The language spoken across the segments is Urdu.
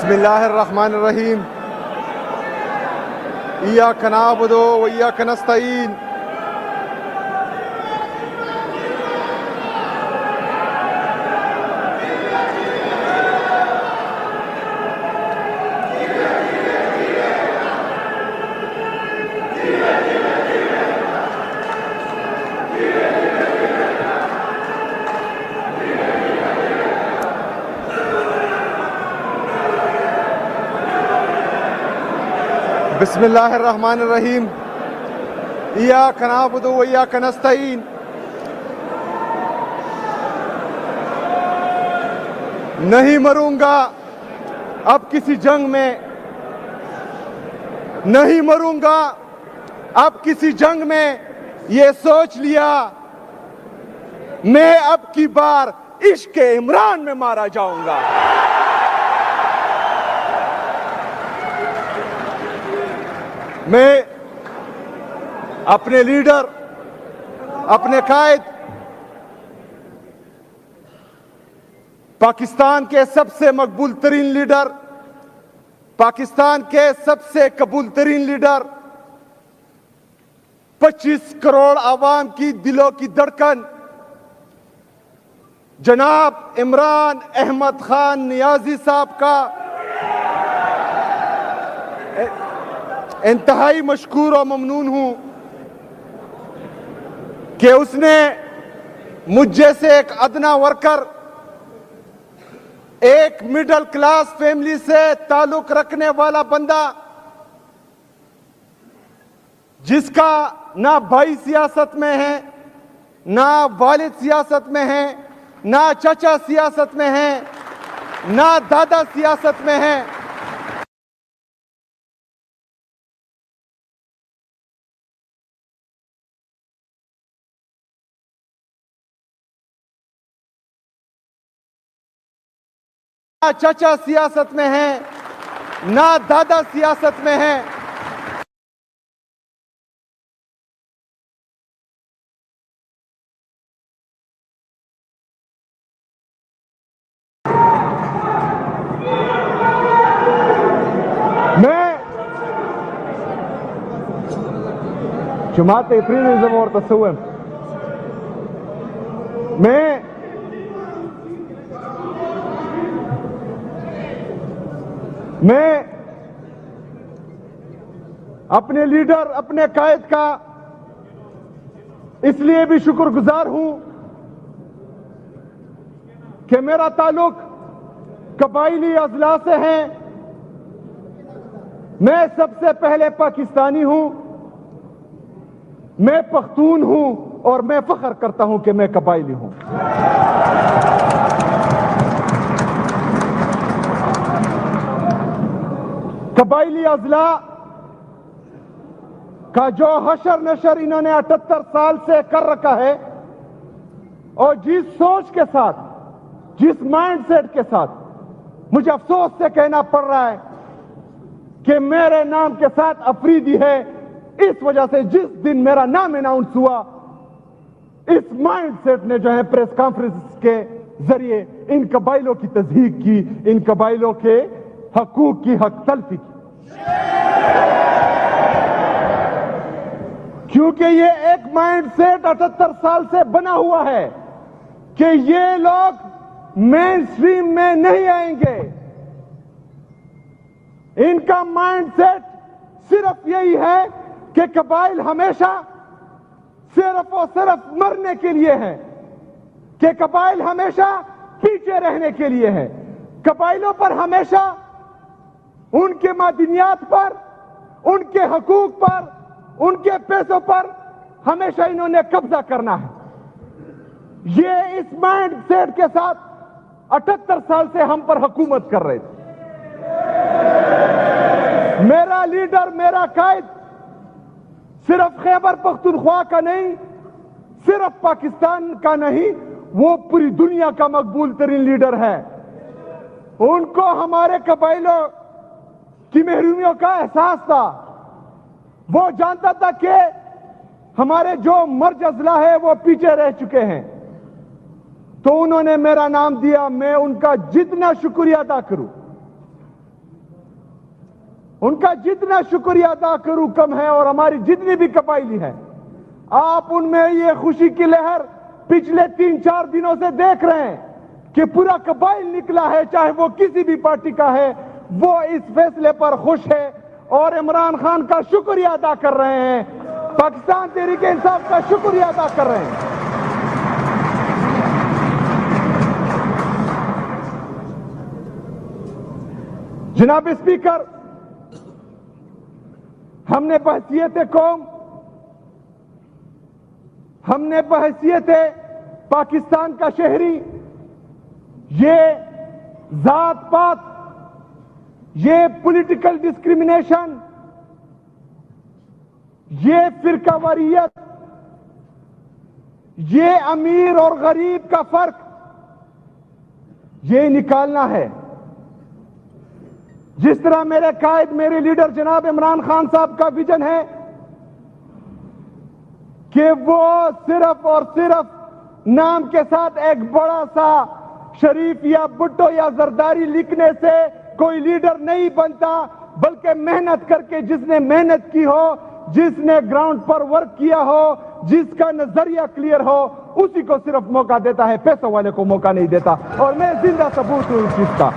بسم اللہ الرحمن الرحیم ایاک نعبد و ایاک نستعین بسم اللہ الرحمن الرحیم ایاک نعبد و ایاک نستعین نہیں مروں گا اب کسی جنگ میں، نہیں مروں گا اب کسی جنگ میں، یہ سوچ لیا میں اب کی بار عشق عمران میں مارا جاؤں گا۔ میں اپنے لیڈر، اپنے قائد، پاکستان کے سب سے مقبول ترین لیڈر، پاکستان کے سب سے قبول ترین لیڈر، 25 کروڑ عوام کی دلوں کی دھڑکن جناب عمران احمد خان نیازی صاحب کا انتہائی مشکور و ممنون ہوں کہ اس نے مجھ جیسے ایک ادنا ورکر، ایک مڈل کلاس فیملی سے تعلق رکھنے والا بندہ، جس کا نہ بھائی سیاست میں ہے، نہ والد سیاست میں ہے، نہ چچا سیاست میں ہے، نہ دادا سیاست میں ہے، نہ چچا سیاست میں ہے، نہ دادا سیاست میں ہے، میں جماعت افریدزم اور تصوم میں اپنے لیڈر، اپنے قائد کا اس لیے بھی شکر گزار ہوں کہ میرا تعلق قبائلی اضلاع سے ہے۔ میں سب سے پہلے پاکستانی ہوں، میں پختون ہوں اور میں فخر کرتا ہوں کہ میں قبائلی ہوں۔ قبائلی اضلاع کا جو حشر نشر انہوں نے 78 سال سے کر رکھا ہے، اور جس سوچ کے ساتھ، جس مائنڈ سیٹ کے ساتھ مجھے افسوس سے کہنا پڑ رہا ہے کہ میرے نام کے ساتھ افریدی ہے، اس وجہ سے جس دن میرا نام اناؤنس ہوا، اس مائنڈ سیٹ نے جو ہے پریس کانفرنس کے ذریعے ان قبائلوں کی تضحیق کی، ان قبائلوں کے حقوق کی حق تلفی کی، کیونکہ یہ ایک مائنڈ سیٹ 78 سال سے بنا ہوا ہے کہ یہ لوگ مین سٹریم میں نہیں آئیں گے۔ ان کا مائنڈ سیٹ صرف یہی ہے کہ قبائل ہمیشہ صرف اور صرف مرنے کے لیے ہیں، کہ قبائل ہمیشہ پیچھے رہنے کے لیے ہیں، قبائلوں پر ہمیشہ ان کے معدنیات پر، ان کے حقوق پر، ان کے پیسوں پر ہمیشہ انہوں نے قبضہ کرنا ہے۔ یہ اس مائنڈ سیٹ کے ساتھ 78 سال سے ہم پر حکومت کر رہے تھے۔ میرا لیڈر، میرا قائد صرف خیبر پختونخوا کا نہیں، صرف پاکستان کا نہیں، وہ پوری دنیا کا مقبول ترین لیڈر ہے۔ ان کو ہمارے قبائلوں کی محرومیوں کا احساس تھا۔ وہ جانتا تھا کہ ہمارے جو مرج اضلاع ہے وہ پیچھے رہ چکے ہیں، تو انہوں نے میرا نام دیا۔ میں ان کا جتنا شکریہ ادا کروں، ان کا جتنا شکریہ ادا کروں کم ہے، اور ہماری جتنی بھی قبائلی ہے، آپ ان میں یہ خوشی کی لہر پچھلے 3-4 دنوں سے دیکھ رہے ہیں کہ پورا قبائل نکلا ہے، چاہے وہ کسی بھی پارٹی کا ہے، وہ اس فیصلے پر خوش ہے اور عمران خان کا شکریہ ادا کر رہے ہیں، پاکستان تحریک انصاف کا شکریہ ادا کر رہے ہیں۔ جناب اسپیکر، ہم نے بحیثیت قوم، ہم نے بحیثیت پاکستان کا شہری، یہ ذات پات، یہ پولیٹیکل ڈسکریمنیشن، یہ فرقہ واریت، یہ امیر اور غریب کا فرق، یہ نکالنا ہے۔ جس طرح میرے قائد، میرے لیڈر جناب عمران خان صاحب کا ویژن ہے کہ وہ صرف اور صرف نام کے ساتھ ایک بڑا سا شریف یا بھٹو یا زرداری لکھنے سے کوئی لیڈر نہیں بنتا، بلکہ محنت کر کے، جس نے محنت کی ہو، جس نے گراؤنڈ پر ورک کیا ہو، جس کا نظریہ کلیئر ہو، اسی کو صرف موقع دیتا ہے، پیسوں والے کو موقع نہیں دیتا، اور میں زندہ ثبوت ہوں اس چیز کا۔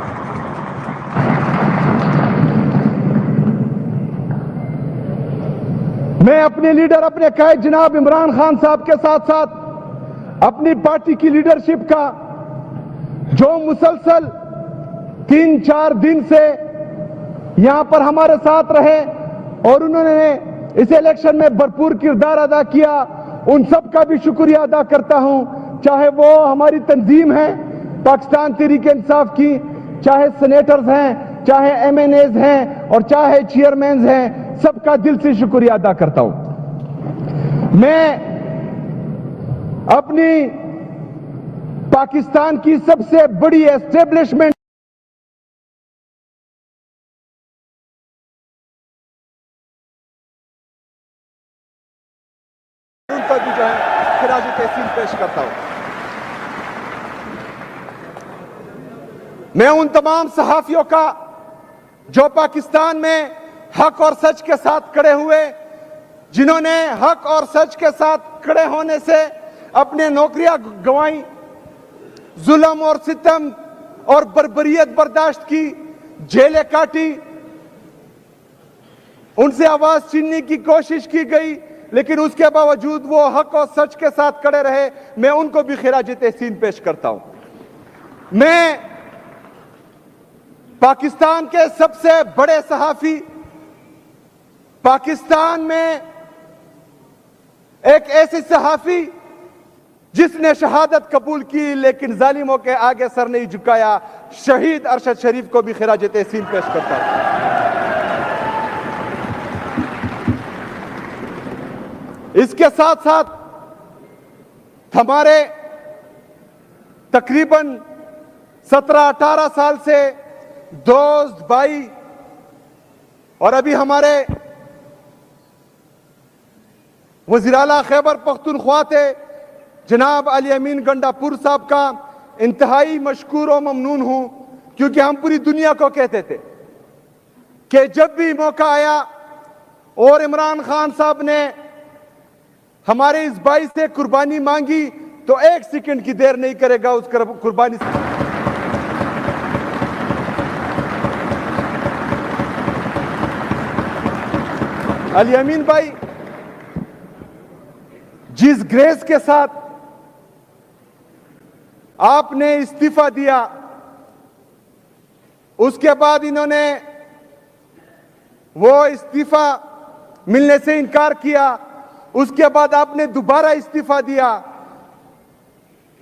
میں اپنے لیڈر، اپنے قائد جناب عمران خان صاحب کے ساتھ ساتھ اپنی پارٹی کی لیڈرشپ کا، جو مسلسل 3-4 دن سے یہاں پر ہمارے ساتھ رہے اور انہوں نے اس الیکشن میں بھرپور کردار ادا کیا، ان سب کا بھی شکریہ ادا کرتا ہوں، چاہے وہ ہماری تنظیم ہے پاکستان تحریک انصاف کی، چاہے سینیٹرز ہیں، چاہے ایم این ایز ہیں، اور چاہے چیئرمینز ہیں، سب کا دل سے شکریہ ادا کرتا ہوں۔ میں اپنی پاکستان کی سب سے بڑی اسٹیبلشمنٹ ان پر بھی جو ہے خراج تحسین پیش کرتا ہوں۔ میں ان تمام صحافیوں کا جو پاکستان میں حق اور سچ کے ساتھ کھڑے ہوئے، جنہوں نے حق اور سچ کے ساتھ کھڑے ہونے سے اپنے نوکریاں گنوائیں، ظلم اور ستم اور بربریت برداشت کی، جیلیں کاٹی، ان سے آواز چھیننے کی کوشش کی گئی، لیکن اس کے باوجود وہ حق اور سچ کے ساتھ کھڑے رہے، میں ان کو بھی خراج تحسین پیش کرتا ہوں۔ میں پاکستان کے سب سے بڑے صحافی، پاکستان میں ایک ایسی صحافی جس نے شہادت قبول کی لیکن ظالموں کے آگے سر نہیں جھکایا، شہید ارشد شریف کو بھی خراج تحسین پیش کرتا ہوں۔ اس کے ساتھ ساتھ ہمارے تقریباً 17-18 سال سے دوست، بھائی، اور ابھی ہمارے وزیر اعلیٰ خیبر پختونخوا تھے جناب علی امین گنڈا پور صاحب کا انتہائی مشکور و ممنون ہوں، کیونکہ ہم پوری دنیا کو کہتے تھے کہ جب بھی موقع آیا اور عمران خان صاحب نے ہمارے اس بھائی سے قربانی مانگی تو 1 سیکنڈ کی دیر نہیں کرے گا اس قربانی سے۔ علی امین بھائی جس گریس کے ساتھ آپ نے استعفیٰ دیا، اس کے بعد انہوں نے وہ استعفیٰ ملنے سے انکار کیا، اس کے بعد آپ نے دوبارہ استعفیٰ دیا،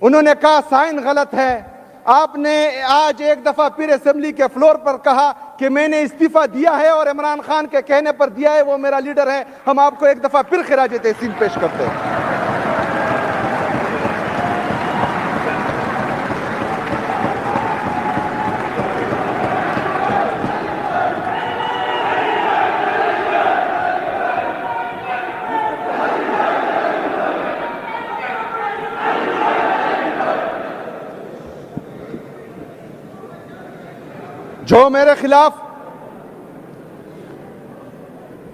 انہوں نے کہا سائن غلط ہے، آپ نے آج ایک دفعہ پھر اسمبلی کے فلور پر کہا کہ میں نے استعفیٰ دیا ہے اور عمران خان کے کہنے پر دیا ہے، وہ میرا لیڈر ہے، ہم آپ کو ایک دفعہ پھر خراج تحسین پیش کرتے ہیں۔ جو میرے خلاف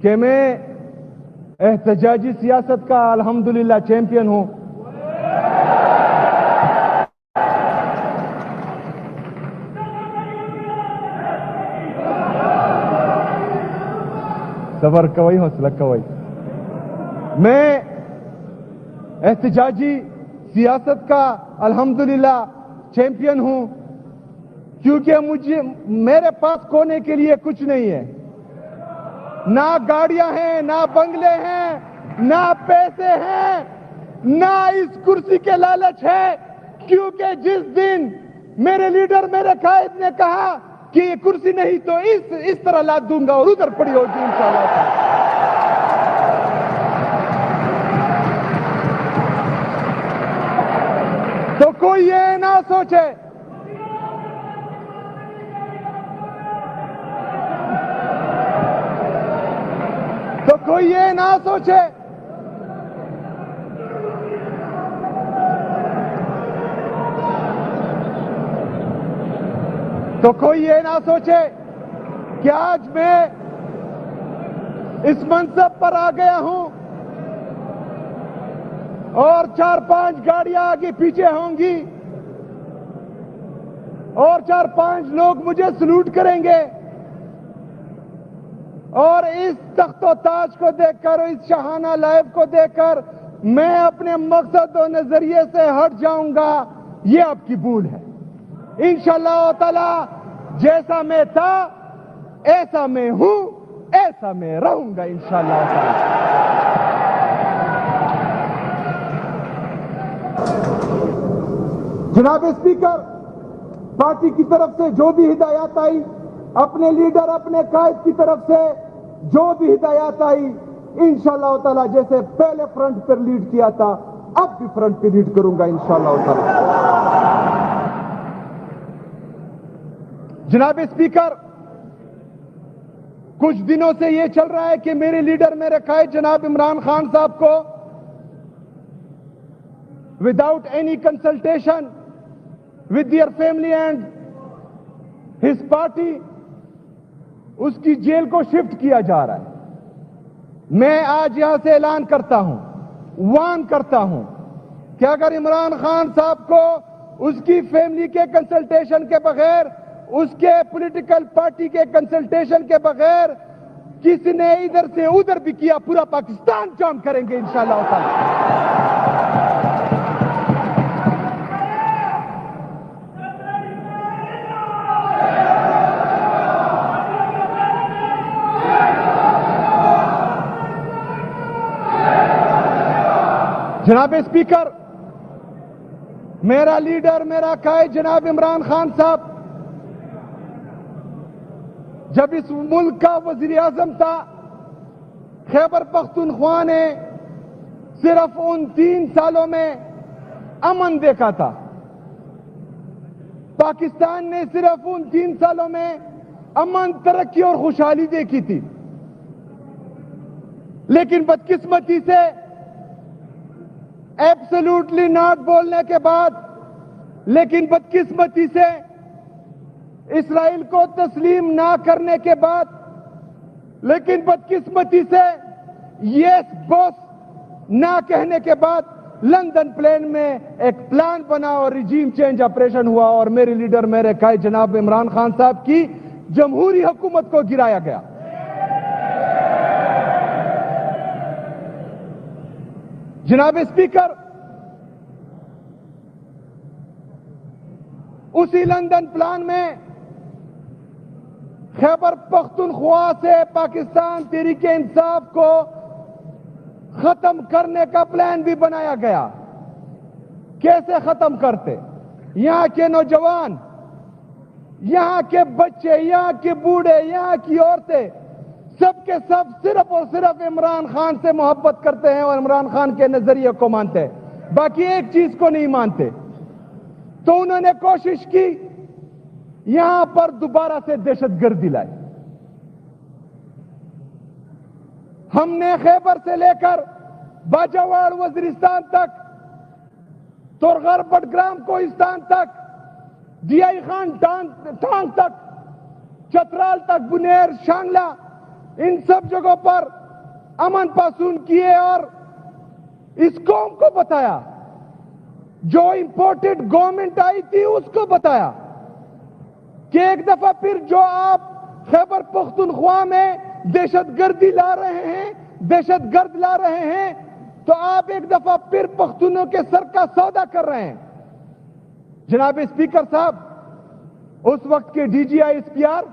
کہ میں احتجاجی سیاست کا الحمدللہ چیمپئن ہوں. صبر کوئی حوصلہ کوئی. میں احتجاجی سیاست کا الحمدللہ چیمپئن ہوں کیونکہ میرے پاس کھونے کے لیے کچھ نہیں ہے. نہ گاڑیاں ہیں، نہ بنگلے ہیں، نہ پیسے ہیں، نہ اس کرسی کے لالچ ہے. کیونکہ جس دن میرے لیڈر، میرے قائد نے کہا کہ یہ کرسی نہیں تو اس طرح لاد دوں گا اور ادھر پڑی ہوگی انشاءاللہ. تو کوئی یہ نہ سوچے کوئی یہ نہ سوچے کوئی یہ نہ سوچے کہ آج میں اس منصب پر آ گیا ہوں اور 4-5 گاڑیاں آگے پیچھے ہوں گی اور 4-5 لوگ مجھے سلوٹ کریں گے اور اس تخت و تاج کو دیکھ کر، اس شاہانہ لائف کو دیکھ کر میں اپنے مقصد و نظریے سے ہٹ جاؤں گا. یہ آپ کی بھول ہے. انشاءاللہ تعالی جیسا میں تھا ایسا میں ہوں، ایسا میں رہوں گا انشاءاللہ تعالی. جناب اسپیکر، پارٹی کی طرف سے جو بھی ہدایات آئی، اپنے لیڈر، اپنے قائد کی طرف سے جو بھی ہدایات آئی، انشاءاللہ تعالی جیسے پہلے فرنٹ پر لیڈ کیا تھا اب بھی فرنٹ پہ لیڈ کروں گا انشاءاللہ تعالی. جناب اسپیکر، کچھ دنوں سے یہ چل رہا ہے کہ میرے لیڈر، میرے قائد جناب عمران خان صاحب کو without any consultation with their family and his party اس کی جیل کو شفٹ کیا جا رہا ہے. میں آج یہاں سے اعلان کرتا ہوں، وارن کرتا ہوں کہ اگر عمران خان صاحب کو اس کی فیملی کے کنسلٹیشن کے بغیر، اس کے پولیٹیکل پارٹی کے کنسلٹیشن کے بغیر کسی نے ادھر سے ادھر بھی کیا، پورا پاکستان جام کریں گے انشاءاللہ تعالی. جناب اسپیکر، میرا لیڈر، میرا قائد جناب عمران خان صاحب جب اس ملک کا وزیر اعظم تھا، خیبر پختونخوا نے صرف ان 3 سالوں میں امن دیکھا تھا. پاکستان نے صرف ان 3 سالوں میں امن، ترقی اور خوشحالی دیکھی تھی. لیکن بدقسمتی سے ایبسولوٹلی ناٹ بولنے کے بعد، لیکن بدقسمتی سے اسرائیل کو تسلیم نہ کرنے کے بعد، لیکن بدقسمتی سے یس بوس نہ کہنے کے بعد لندن پلین میں ایک پلان بنا اور ریجیم چینج آپریشن ہوا اور میرے لیڈر، میرے قائد جناب عمران خان صاحب کی جمہوری حکومت کو گرایا گیا. جناب اسپیکر، اسی لندن پلان میں خیبر پختونخوا سے پاکستان تحریک انصاف کو ختم کرنے کا پلان بھی بنایا گیا. کیسے ختم کرتے؟ یہاں کے نوجوان، یہاں کے بچے، یہاں کے بوڑھے، یہاں کی عورتیں، سب کے سب صرف اور صرف عمران خان سے محبت کرتے ہیں اور عمران خان کے نظریے کو مانتے ہیں، باقی ایک چیز کو نہیں مانتے. تو انہوں نے کوشش کی یہاں پر دوبارہ سے دہشت گردی لائی. ہم نے خیبر سے لے کر باجاواڑ وزیرستان تک، تورغر بٹگرام کوہستان تک، ڈی آئی خان ٹانگ تک، چترال تک، بنیر، شانگلہ، ان سب جگہوں پر امن پسند کیے اور اس قوم کو بتایا، جو امپورٹڈ گورنمنٹ آئی تھی اس کو بتایا کہ ایک دفعہ پھر جو آپ خیبر پختونخوا میں دہشت گردی لا رہے ہیں، دہشت گرد لا رہے ہیں، تو آپ ایک دفعہ پھر پختونوں کے سر کا سودا کر رہے ہیں۔ جناب اسپیکر صاحب، اس وقت کے D G I S P R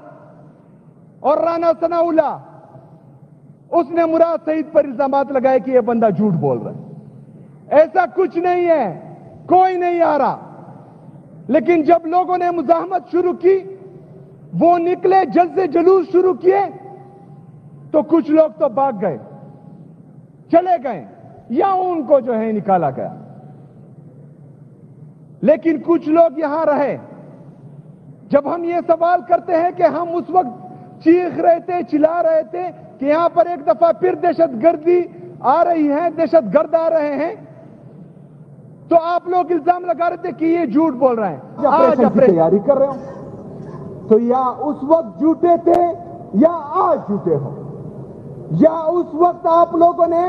اور رانا ثناء اللہ، اس نے مراد سعید پر الزامات لگائے کہ یہ بندہ جھوٹ بول رہا ہے، ایسا کچھ نہیں ہے، کوئی نہیں آ رہا۔ لیکن جب لوگوں نے مزاحمت شروع کی، وہ نکلے، جلسے جلوس شروع کیے، تو کچھ لوگ تو بھاگ گئے، چلے گئے، یا ان کو جو ہے نکالا گیا، لیکن کچھ لوگ یہاں رہے۔ جب ہم یہ سوال کرتے ہیں کہ ہم اس وقت چیخ رہے تھے، چلا رہے تھے کہ یہاں پر ایک دفعہ پھر دہشت گردی آ رہی ہے، دہشت گرد آ رہے ہیں، تو آپ لوگ الزام لگا رہے تھے کہ یہ جھوٹ بول رہے ہیں۔ آج کی تیاری کر رہے ہوں تو یا اس وقت جھوٹے تھے یا آج جھوٹے ہو، یا اس وقت آپ لوگوں نے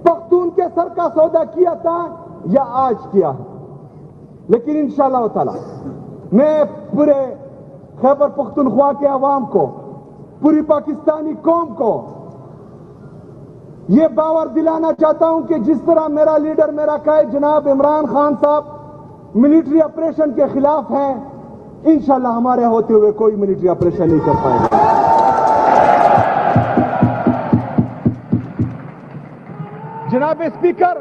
پختون کے سر کا سودا کیا تھا یا آج کیا ہے۔ لیکن انشاءاللہ تعالی میں پورے خیبر پختونخوا کے عوام کو، پوری پاکستانی قوم کو یہ باور دلانا چاہتا ہوں کہ جس طرح میرا لیڈر، میرا قائد جناب عمران خان صاحب ملٹری آپریشن کے خلاف ہیں، انشاءاللہ ہمارے ہوتے ہوئے کوئی ملٹری آپریشن نہیں کر پائے گا۔ جناب اسپیکر،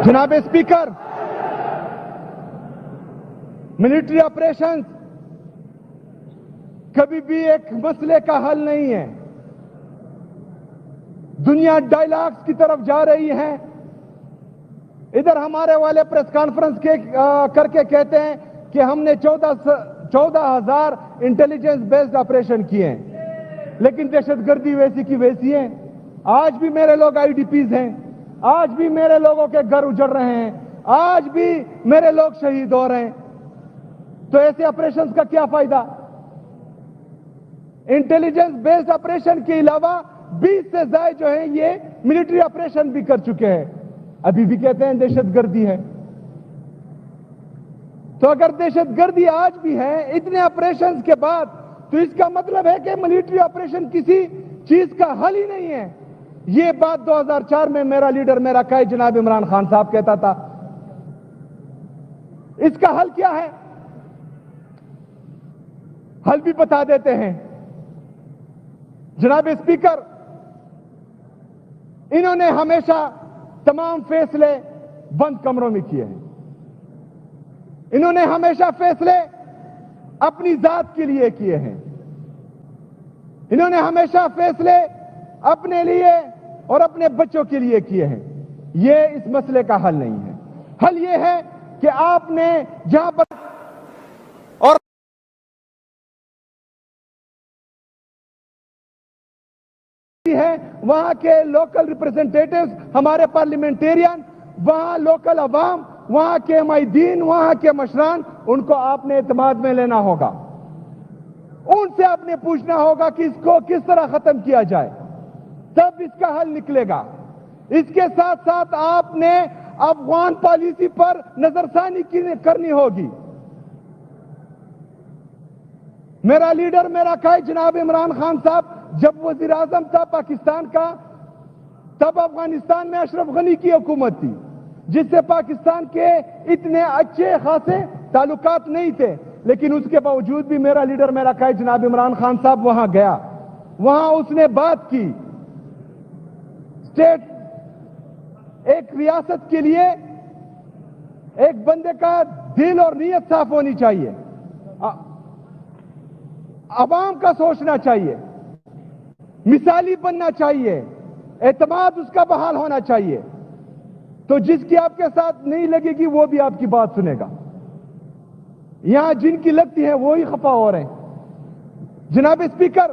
جناب اسپیکر، ملٹری آپریشنز کبھی بھی ایک مسئلے کا حل نہیں ہے۔ دنیا ڈائیلاگز کی طرف جا رہی ہے۔ ادھر ہمارے والے پریس کانفرنس کر کے کہتے ہیں کہ ہم نے 14,000 انٹیلیجنس بیسڈ آپریشن کیے ہیں، لیکن دہشت گردی ویسی کی ویسی ہے۔ آج بھی میرے لوگ آئی ڈی پیز ہیں، آج بھی میرے لوگوں کے گھر اجڑ رہے ہیں، آج بھی میرے لوگ شہید ہو رہے ہیں۔ تو ایسے آپریشنز کا کیا فائدہ؟ انٹیلیجنس بیسڈ آپریشن کے علاوہ 20 سے زائد جو ہیں یہ ملٹری آپریشن بھی کر چکے ہیں، ابھی بھی کہتے ہیں دہشت گردی ہے۔ تو اگر دہشت گردی آج بھی ہے اتنے آپریشنز کے بعد، تو اس کا مطلب ہے کہ ملٹری آپریشن کسی چیز کا حل ہی نہیں ہے۔ یہ بات 2004 میں میرا لیڈر، میرا قائد جناب عمران خان صاحب کہتا تھا۔ اس کا حل کیا ہے؟ حل بھی بتا دیتے ہیں۔ جناب اسپیکر، انہوں نے ہمیشہ تمام فیصلے بند کمروں میں کیے ہیں۔ انہوں نے ہمیشہ فیصلے اپنی ذات کے لیے کیے ہیں۔ انہوں نے ہمیشہ فیصلے اپنے لیے اور اپنے بچوں کے لیے کیے ہیں۔ یہ اس مسئلے کا حل نہیں ہے۔ حل یہ ہے کہ آپ نے جہاں پر اور ہے وہاں کے لوکل ریپرزنٹیٹیوز، ہمارے پارلیمنٹیرین، وہاں لوکل عوام، وہاں کے معیدین، وہاں کے مشران، ان کو آپ نے اعتماد میں لینا ہوگا۔ ان سے آپ نے پوچھنا ہوگا کہ اس کو کس طرح ختم کیا جائے، تب اس کا حل نکلے گا۔ اس کے ساتھ ساتھ آپ نے افغان پالیسی پر نظر ثانی کرنی ہوگی۔ میرا لیڈر، میرا قائد جناب عمران خان صاحب جب وزیر اعظم تھا پاکستان کا، تب افغانستان میں اشرف غنی کی حکومت تھی، جس سے پاکستان کے اتنے اچھے خاصے تعلقات نہیں تھے، لیکن اس کے باوجود بھی میرا لیڈر، میرا قائد جناب عمران خان صاحب وہاں گیا، وہاں اس نے بات کی۔ اسٹیٹ، ایک ریاست کے لیے ایک بندے کا دل اور نیت صاف ہونی چاہیے، عوام کا سوچنا چاہیے، مثالی بننا چاہیے، اعتماد اس کا بحال ہونا چاہیے۔ تو جس کی آپ کے ساتھ نہیں لگے گی وہ بھی آپ کی بات سنے گا۔ یہاں جن کی لگتی ہے وہی خفا ہو رہے ہیں۔ جناب اسپیکر،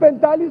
45,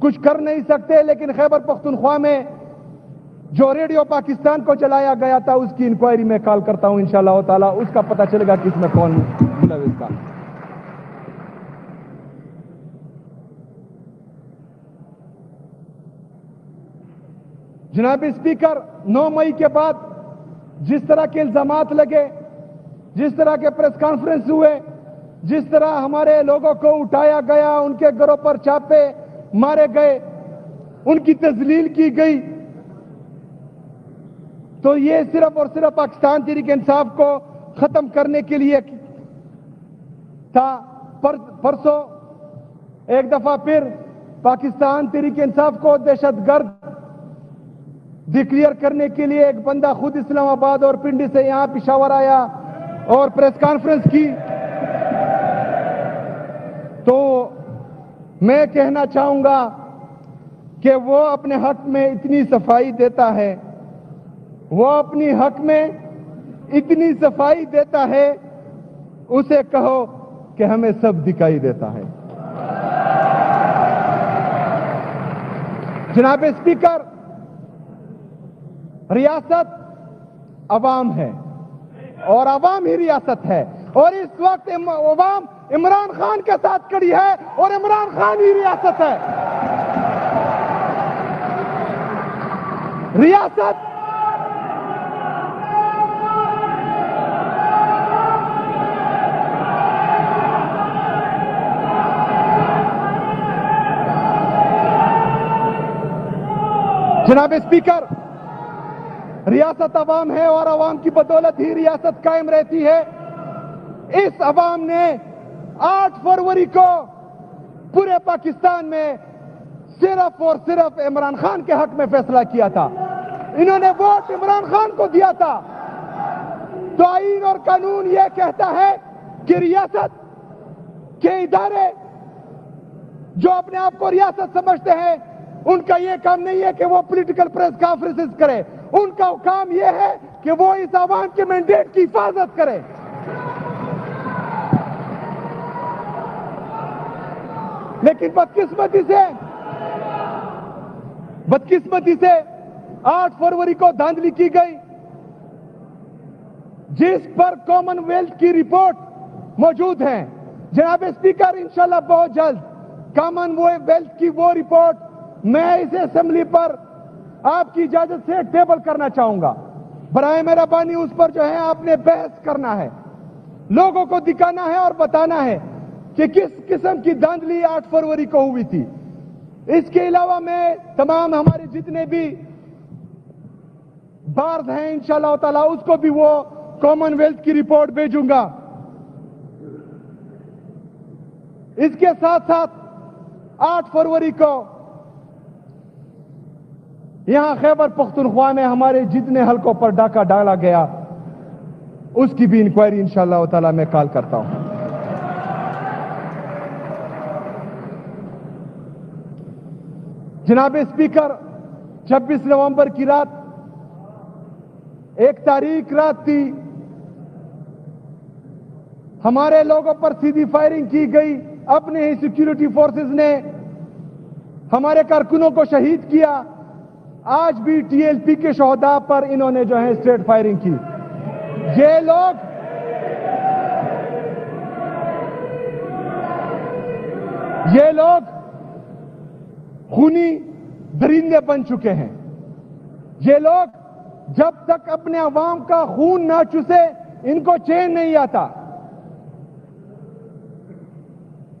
کچھ کر نہیں سکتے، لیکن خیبر پختونخوا میں جو ریڈیو پاکستان کو چلایا گیا تھا اس کی انکوائری میں کال کرتا ہوں انشاءاللہ تعالی، اس کا پتہ چلے گا کہ اس میں کون ملوث تھا۔ جناب اسپیکر، 9 مئی کے بعد جس طرح کے الزامات لگے، جس طرح کے پریس کانفرنس ہوئے، جس طرح ہمارے لوگوں کو اٹھایا گیا، ان کے گھروں پر چھاپے مارے گئے، ان کی تذلیل کی گئی، تو یہ صرف اور صرف پاکستان تحریک انصاف کو ختم کرنے کے لیے تھا۔ پرسوں ایک دفعہ پھر پاکستان تحریک انصاف کو دہشت گرد ڈکلیئر کرنے کے لیے ایک بندہ خود اسلام آباد اور پنڈی سے یہاں پشاور آیا اور پریس کانفرنس کی۔ تو میں کہنا چاہوں گا کہ وہ اپنے حق میں اتنی صفائی دیتا ہے، وہ اپنی حق میں اتنی صفائی دیتا ہے، اسے کہو کہ ہمیں سب دکھائی دیتا ہے۔ جناب اسپیکر، ریاست عوام ہے اور عوام ہی ریاست ہے، اور اس وقت عوام عمران خان کے ساتھ کھڑی ہے اور عمران خان ہی ریاست ہے۔ ریاست جناب اسپیکر، ریاست عوام ہے اور عوام کی بدولت ہی ریاست قائم رہتی ہے۔ اس عوام نے 8 فروری کو پورے پاکستان میں صرف اور صرف عمران خان کے حق میں فیصلہ کیا تھا، انہوں نے ووٹ عمران خان کو دیا تھا۔ تو آئین اور قانون یہ کہتا ہے کہ ریاست کے ادارے جو اپنے آپ کو ریاست سمجھتے ہیں، ان کا یہ کام نہیں ہے کہ وہ پولیٹیکل پریس کانفرنسز کرے، ان کا کام یہ ہے کہ وہ اس عوام کے مینڈیٹ کی حفاظت کرے۔ لیکن بدقسمتی سے 8 فروری کو دھاندلی کی گئی، جس پر کامن ویلتھ کی رپورٹ موجود ہے۔ جناب اسپیکر، انشاءاللہ بہت جلد کامن ویلتھ کی وہ رپورٹ میں اس اسمبلی پر آپ کی اجازت سے ٹیبل کرنا چاہوں گا۔ برائے مہربانی اس پر جو ہے آپ نے بحث کرنا ہے، لوگوں کو دکھانا ہے اور بتانا ہے کہ کس قسم کی دھاندلی 8 فروری کو ہوئی تھی۔ اس کے علاوہ میں تمام ہمارے جتنے بھی بارز ہیں انشاءاللہ تعالی اس کو بھی وہ کامن ویلتھ کی رپورٹ بھیجوں گا۔ اس کے ساتھ ساتھ 8 فروری کو یہاں خیبر پختونخوا میں ہمارے جتنے حلقوں پر ڈاکہ ڈالا گیا اس کی بھی انکوائری انشاءاللہ تعالی میں کال کرتا ہوں۔ جناب اسپیکر، 26 نومبر کی رات ایک تاریخ رات تھی، ہمارے لوگوں پر سیدھی فائرنگ کی گئی، اپنے ہی سیکیورٹی فورسز نے ہمارے کارکنوں کو شہید کیا۔ آج بھی ٹی ایل پی کے شہداء پر انہوں نے جو ہے اسٹریٹ فائرنگ کی۔ یہ لوگ خونی درندے بن چکے ہیں۔ یہ لوگ جب تک اپنے عوام کا خون نہ چوسے ان کو چین نہیں آتا۔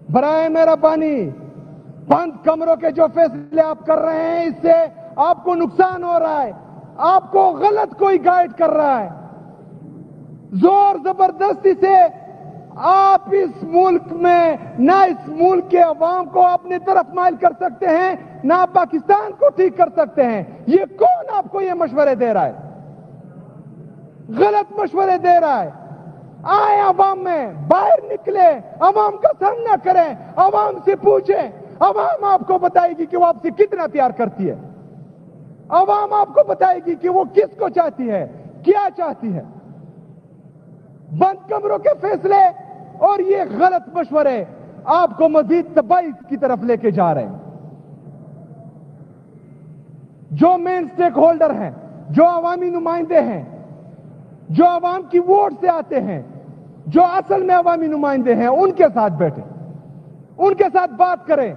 برائے مہربانی بند کمروں کے جو فیصلے آپ کر رہے ہیں اس سے آپ کو نقصان ہو رہا ہے، آپ کو غلط کوئی گائیڈ کر رہا ہے۔ زور زبردستی سے آپ اس ملک میں نہ اس ملک کے عوام کو اپنی طرف مائل کر سکتے ہیں، نہ پاکستان کو ٹھیک کر سکتے ہیں۔ یہ کون آپ کو یہ مشورے دے رہا ہے؟ غلط مشورے دے رہا ہے۔ آئیں عوام میں، باہر نکلے، عوام کا سامنا کریں، عوام سے پوچھیں۔ عوام آپ کو بتائے گی کہ وہ آپ سے کتنا پیار کرتی ہے، عوام آپ کو بتائے گی کہ وہ کس کو چاہتی ہے، کیا چاہتی ہے۔ بند کمروں کے فیصلے اور یہ غلط مشورے آپ کو مزید تباہی کی طرف لے کے جا رہے ہیں۔ جو مین سٹیک ہولڈر ہیں, جو عوامی نمائندے ہیں, جو عوام کی ووٹ سے آتے ہیں, جو اصل میں عوامی نمائندے ہیں, ان کے ساتھ بیٹھیں, ان کے ساتھ بات کریں,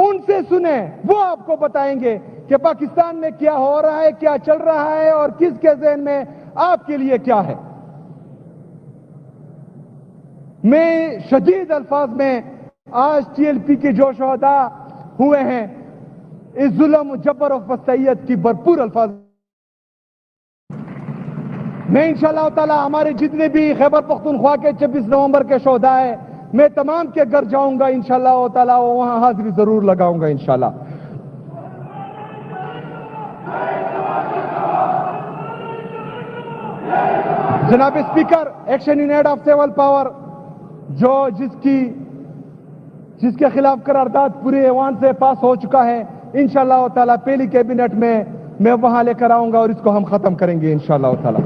ان سے سنیں. وہ آپ کو بتائیں گے کہ پاکستان میں کیا ہو رہا ہے, کیا چل رہا ہے, اور کس کے ذہن میں آپ کے لیے کیا ہے. میں شدید الفاظ میں آج ٹی ایل پی کے جو شہداء ہوئے ہیں, اس ظلم و جبر و فسادیت کی بھرپور الفاظ میں انشاءاللہ تعالی ہمارے جتنے بھی خیبر پختونخوا کے 26 نومبر کے شہداء ہیں, میں تمام کے گھر جاؤں گا انشاءاللہ تعالی, وہاں حاضری ضرور لگاؤں گا انشاءاللہ. جناب speaker, action in aid of civil power جس کے خلاف قرارداد پورے ایوان سے پاس ہو چکا ہے, انشاءاللہ تعالی پہلی کیبنٹ میں وہاں لے کر آؤں گا اور اس کو ہم ختم کریں گے انشاءاللہ تعالی.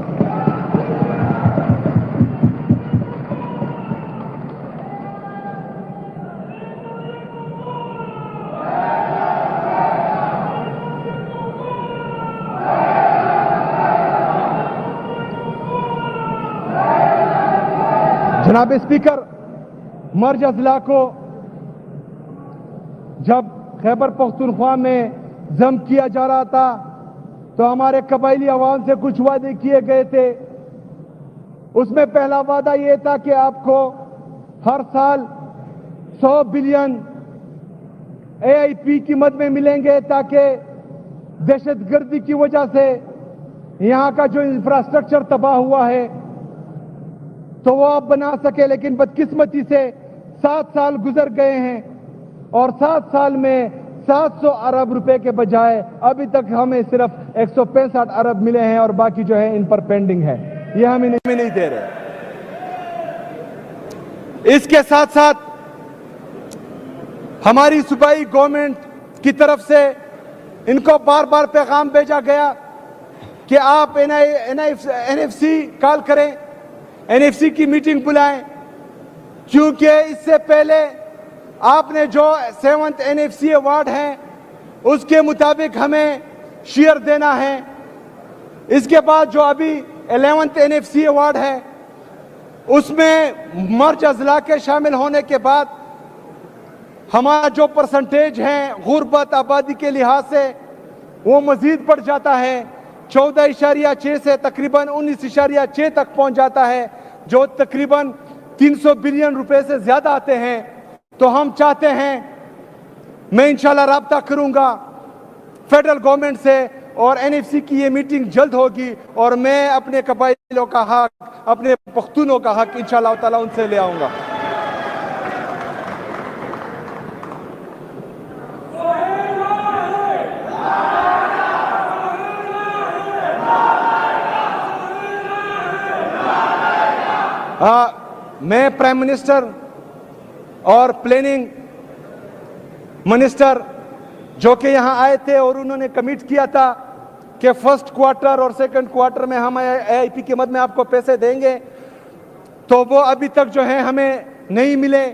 جناب اسپیکر, مرج اضلاع کو جب خیبر پختونخوا میں ضم کیا جا رہا تھا تو ہمارے قبائلی عوام سے کچھ وعدے کیے گئے تھے. اس میں پہلا وعدہ یہ تھا کہ آپ کو ہر سال 100 بلین اے آئی پی کی مد میں ملیں گے, تاکہ دہشت گردی کی وجہ سے یہاں کا جو انفراسٹرکچر تباہ ہوا ہے تو وہ آپ بنا سکے. لیکن بدقسمتی سے 7 سال گزر گئے ہیں اور 7 سال میں 700 ارب روپے کے بجائے ابھی تک ہمیں صرف 165 ارب ملے ہیں, اور باقی جو ہے ان پر پینڈنگ ہے, یہ ہمیں نہیں دے رہے. اس کے ساتھ ساتھ ہماری صوبائی گورنمنٹ کی طرف سے ان کو بار بار پیغام بھیجا گیا کہ آپ این ایف سی کال کریں, این ایف سی کی میٹنگ بلائیں, کیونکہ اس سے پہلے آپ نے جو 7th N F C award ہیں اس کے مطابق ہمیں شیئر دینا ہے. اس کے بعد جو ابھی 11th N F C award ہے اس میں مرج اضلاع کے شامل ہونے کے بعد ہمارا جو پرسنٹیج ہے غربت آبادی کے لحاظ سے وہ مزید بڑھ جاتا ہے, 14.6 سے تقریباً 19.6 تک پہنچ جاتا ہے, جو تقریباً 300 بلین روپے سے زیادہ آتے ہیں. تو ہم چاہتے ہیں, میں انشاءاللہ رابطہ کروں گا فیڈرل گورنمنٹ سے, اور این ایف سی کی یہ میٹنگ جلد ہوگی, اور میں اپنے قبائلیوں کا حق, اپنے پختونوں کا حق انشاءاللہ تعالی ان سے لے آؤں گا. میں پرائم منسٹر اور پلاننگ منسٹر جو کہ یہاں آئے تھے, اور انہوں نے کمٹ کیا تھا کہ فرسٹ کوارٹر اور سیکنڈ کوارٹر میں ہم اے آئی پی کی مد میں آپ کو پیسے دیں گے, تو وہ ابھی تک جو ہے ہمیں نہیں ملے.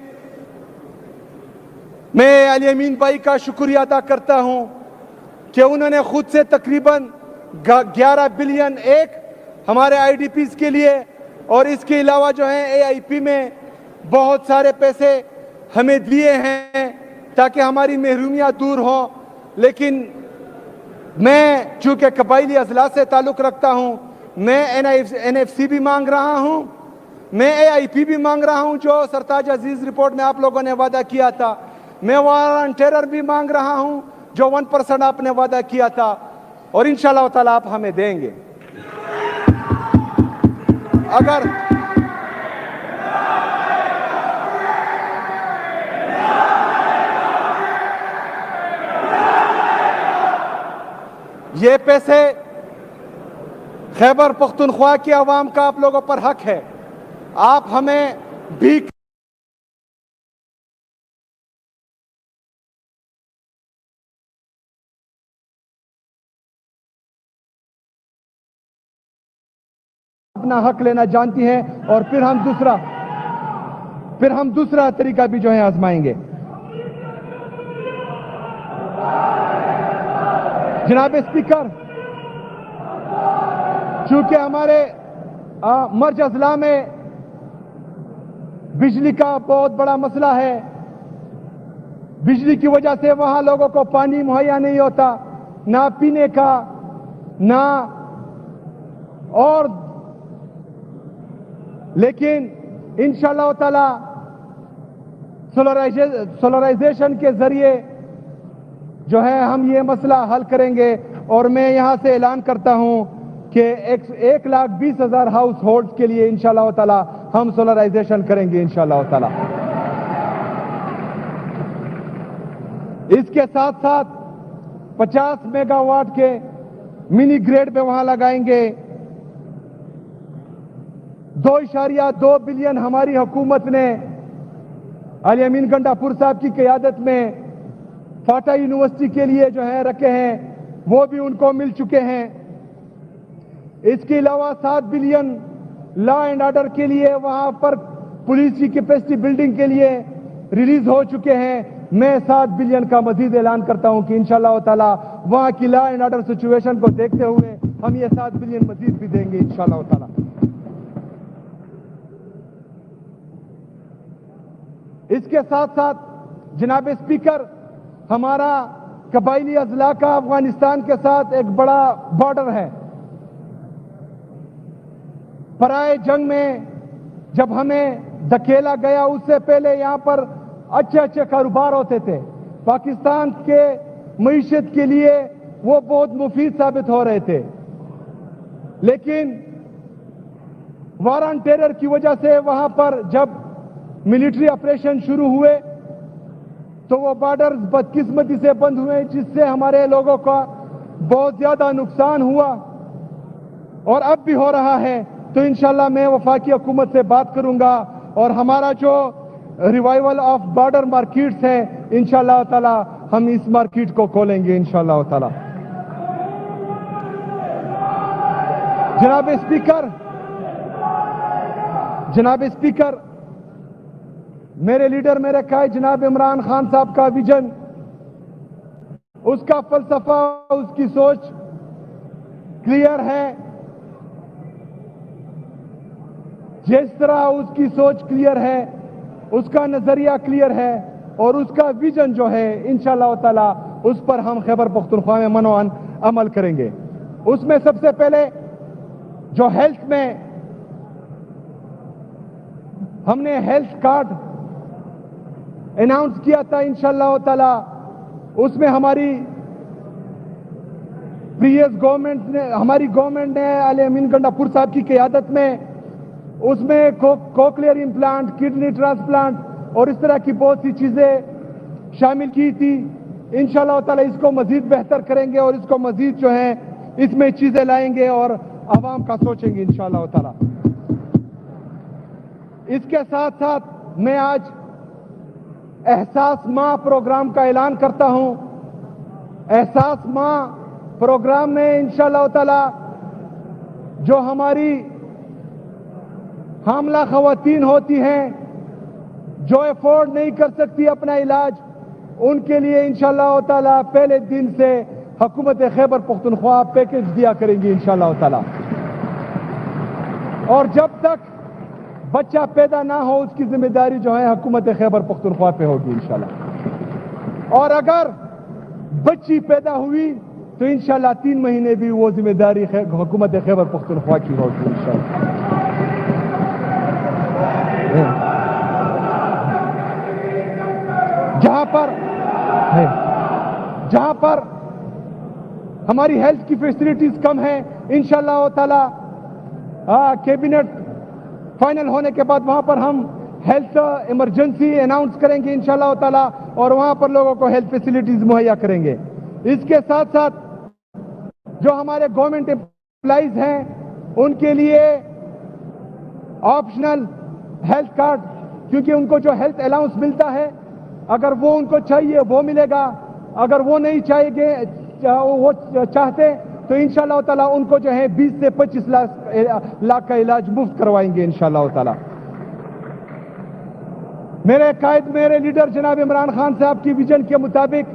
میں علی امین بھائی کا شکریہ ادا کرتا ہوں کہ انہوں نے خود سے تقریباً 11 بلین ہمارے آئی ڈی پیز کے لیے, اور اس کے علاوہ جو ہے اے آئی پی میں بہت سارے پیسے ہمیں دیے ہیں تاکہ ہماری محرومیاں دور ہوں. لیکن میں چونکہ قبائلی اضلاع سے تعلق رکھتا ہوں, میں این ایف سی بھی مانگ رہا ہوں, میں اے آئی پی بھی مانگ رہا ہوں جو سرتاج عزیز رپورٹ میں آپ لوگوں نے وعدہ کیا تھا, میں وار آن ٹیرر بھی مانگ رہا ہوں جو 1% آپ نے وعدہ کیا تھا, اور انشاءاللہ تعالیٰ آپ ہمیں دیں گے. اگر یہ پیسے خیبر پختونخوا کی عوام کا آپ لوگوں پر حق ہے, آپ ہمیں بھی اپنا حق لینا جانتی ہیں, اور پھر ہم دوسرا طریقہ بھی جو ہے آزمائیں گے. جناب اسپیکر، چونکہ ہمارے مرج اضلاع میں بجلی کا بہت بڑا مسئلہ ہے، بجلی کی وجہ سے وہاں لوگوں کو پانی مہیا نہیں ہوتا، نہ پینے کا نہ اور، لیکن انشاءاللہ تعالی سولرائزیشن کے ذریعے جو ہے ہم یہ مسئلہ حل کریں گے، اور میں یہاں سے اعلان کرتا ہوں کہ 1,20,000 ہاؤس ہولڈز کے لیے انشاءاللہ تعالی ہم سولرائزیشن کریں گے انشاءاللہ تعالی۔ اس کے ساتھ ساتھ 50 میگا واٹ کے منی گریڈ پہ وہاں لگائیں گے۔ 2.2 بلین ہماری حکومت نے علی امین گنڈاپور صاحب کی قیادت میں فاٹا یونیورسٹی کے لیے جو ہے رکھے ہیں، وہ بھی ان کو مل چکے ہیں۔ اس کے علاوہ 7 بلین لا اینڈ آرڈر کے لیے وہاں پر پولیس کی کیپیسٹی بلڈنگ کے لیے ریلیز ہو چکے ہیں۔ میں 7 بلین کا مزید اعلان کرتا ہوں کہ انشاءاللہ تعالی وہاں کی لا اینڈ آرڈر سچویشن کو دیکھتے ہوئے ہم یہ 7 بلین مزید بھی دیں گے انشاءاللہ تعالی۔ اس کے ساتھ ساتھ جناب اسپیکر، ہمارا قبائلی اضلاع کا افغانستان کے ساتھ ایک بڑا بارڈر ہے۔ پرائے جنگ میں جب ہمیں دھکیلا گیا، اس سے پہلے یہاں پر اچھے اچھے کاروبار ہوتے تھے، پاکستان کے معیشت کے لیے وہ بہت مفید ثابت ہو رہے تھے، لیکن وار آن ٹیرر کی وجہ سے وہاں پر جب ملٹری آپریشن شروع ہوئے تو وہ بارڈرز بدقسمتی سے بند ہوئے، جس سے ہمارے لوگوں کا بہت زیادہ نقصان ہوا اور اب بھی ہو رہا ہے۔ تو انشاءاللہ میں وفاقی حکومت سے بات کروں گا اور ہمارا جو ریوائیول آف بارڈر مارکیٹس ہے انشاءاللہ تعالی ہم اس مارکیٹ کو کھولیں گے انشاءاللہ تعالی۔ جناب اسپیکر، میرے لیڈر، میرے قائد جناب عمران خان صاحب کا ویژن، اس کا فلسفہ، اس کی سوچ کلیئر ہے۔ جس طرح اس کی سوچ کلیئر ہے، اس کا نظریہ کلیئر ہے اور اس کا ویژن جو ہے انشاءاللہ تعالی اس پر ہم خیبر پختونخوا میں منوان عمل کریں گے۔ اس میں سب سے پہلے جو ہیلتھ میں ہم نے ہیلتھ کارڈ اناؤنس کیا تھا انشاءاللہ تعالی، اس میں ہماری پریویس گورنمنٹ نے، ہماری گورنمنٹ نے علی امین گنڈاپور صاحب کی قیادت میں اس میں کوکلیئر امپلانٹ، کڈنی ٹرانسپلانٹ اور اس طرح کی بہت سی چیزیں شامل کی تھی۔ انشاءاللہ تعالی اس کو مزید بہتر کریں گے اور اس کو مزید جو ہے اس میں چیزیں لائیں گے اور عوام کا سوچیں گے انشاءاللہ تعالی۔ اس کے ساتھ ساتھ میں آج احساس ماہ پروگرام کا اعلان کرتا ہوں۔ احساس ماہ پروگرام میں انشاءاللہ تعالی جو ہماری حاملہ خواتین ہوتی ہیں، جو افورڈ نہیں کر سکتی اپنا علاج، ان کے لیے انشاءاللہ تعالی پہلے دن سے حکومت خیبر پختونخوا پیکج دیا کریں گی انشاءاللہ تعالی، اور جب تک بچہ پیدا نہ ہو اس کی ذمہ داری جو ہے حکومت خیبر پختونخوا پہ ہوگی انشاءاللہ، اور اگر بچی پیدا ہوئی تو انشاءاللہ 3 مہینے بھی وہ ذمہ داری حکومت خیبر پختونخوا کی ہوگی انشاءاللہ۔ جہاں پر ہماری ہیلتھ کی فیسلٹیز کم ہیں، انشاءاللہ تعالی کیبنٹ فائنل ہونے کے بعد وہاں پر ہم ہیلتھ ایمرجنسی اناؤنس کریں گے انشاءاللہ تعالی، اور وہاں پر لوگوں کو ہیلتھ فیسلٹیز مہیا کریں گے۔ اس کے ساتھ ساتھ جو ہمارے گورنمنٹ امپلائیز ہیں ان کے لیے آپشنل ہیلتھ کارڈ، کیونکہ ان کو جو ہیلتھ الاؤنس ملتا ہے اگر وہ ان کو چاہیے وہ ملے گا، اگر وہ نہیں وہ چاہتے تو انشاءاللہ تعالی ان کو جو ہے 20 سے 25 لاکھ کا علاج مفت کروائیں گے انشاءاللہ تعالی۔ میرے قائد، میرے لیڈر جناب عمران خان صاحب کی ویژن کے مطابق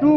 2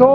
2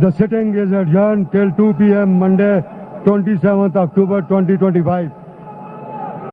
The sitting is adjourned till 2 p.m. Monday, 27th October 2025.